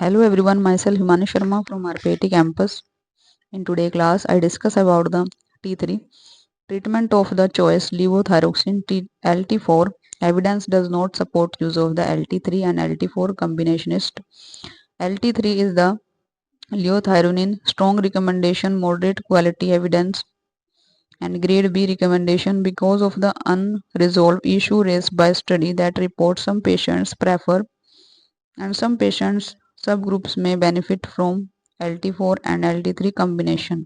Hello everyone, myself Himani Sharma from RPIIT campus. In today's class, I discuss about the T3 treatment of the choice levothyroxine LT4. Evidence does not support use of the LT3 and LT4 combinationist. LT3 is the levothyroxine strong recommendation, moderate quality evidence, and grade B recommendation because of the unresolved issue raised by study that report some patients prefer and some patients subgroups may benefit from LT4 and LT3 combination.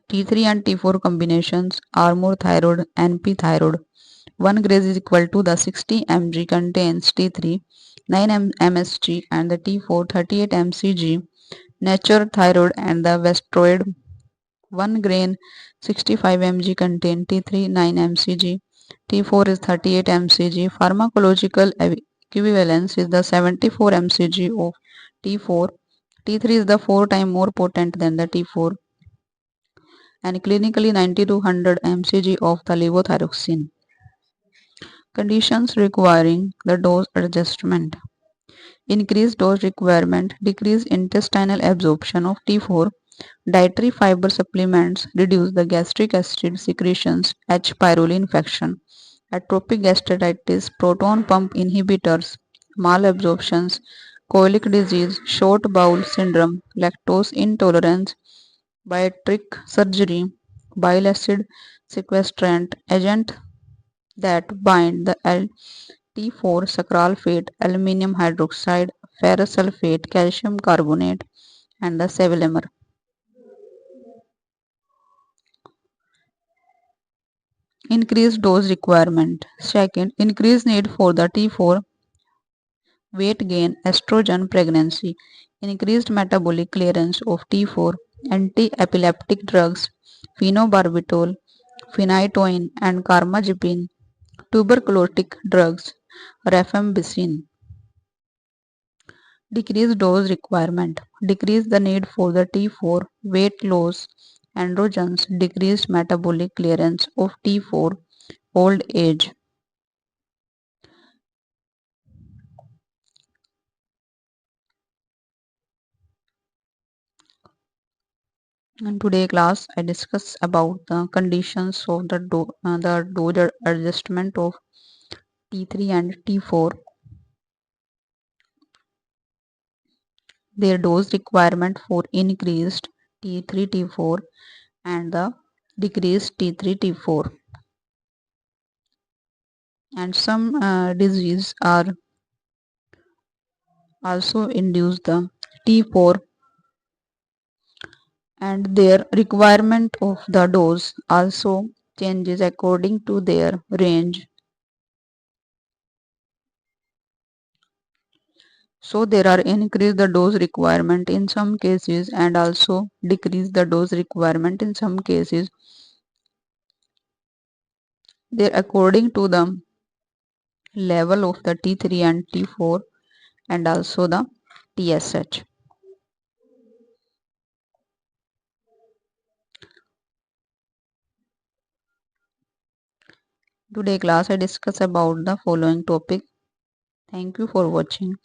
T3 and T4 combinations are more thyroid NP thyroid. 1 gram is equal to the 60 mg contains T3 9 msg and the T4 38 mcg. Nature thyroid and the vestroid 1 grain 65 mg contain T3 9 mcg. T4 is 38 mcg. Pharmacological equivalence is the 74 mcg of T4. T3 is the 4 times more potent than the T4 and clinically 90 to 100 mcg of the levothyroxine. Conditions requiring the dose adjustment. Increased dose requirement, decreased intestinal absorption of T4. Dietary fiber supplements reduce the gastric acid secretions, H. pylori infection, atopic gastritis, proton pump inhibitors, malabsorptions, colic disease, short bowel syndrome, lactose intolerance, bariatric surgery, bile acid sequestrant agent that bind the T4 sucralfate, aluminum hydroxide, ferrous sulfate, calcium carbonate, and the sevelamer. Increased dose requirement. Second, increased need for the T4, weight gain, estrogen, pregnancy, increased metabolic clearance of T4, anti-epileptic drugs, phenobarbital, phenytoin, and carbamazepine, tuberculotic drugs, rifampicin. Decreased dose requirement. Decrease the need for the T4, weight loss, androgens, decreased metabolic clearance of T4, old age. In today's class, I discuss about the conditions of the dose adjustment of T3 and T4, their dose requirement for increased T3 T4 and the decreased T3 T4. And some diseases are also induce the T4 and their requirement of the dose also changes according to their range. So there are increase the dose requirement in some cases and also decrease the dose requirement in some cases. They according to the level of the T3 and T4 and also the TSH. Today class I discuss about the following topic. Thank you for watching.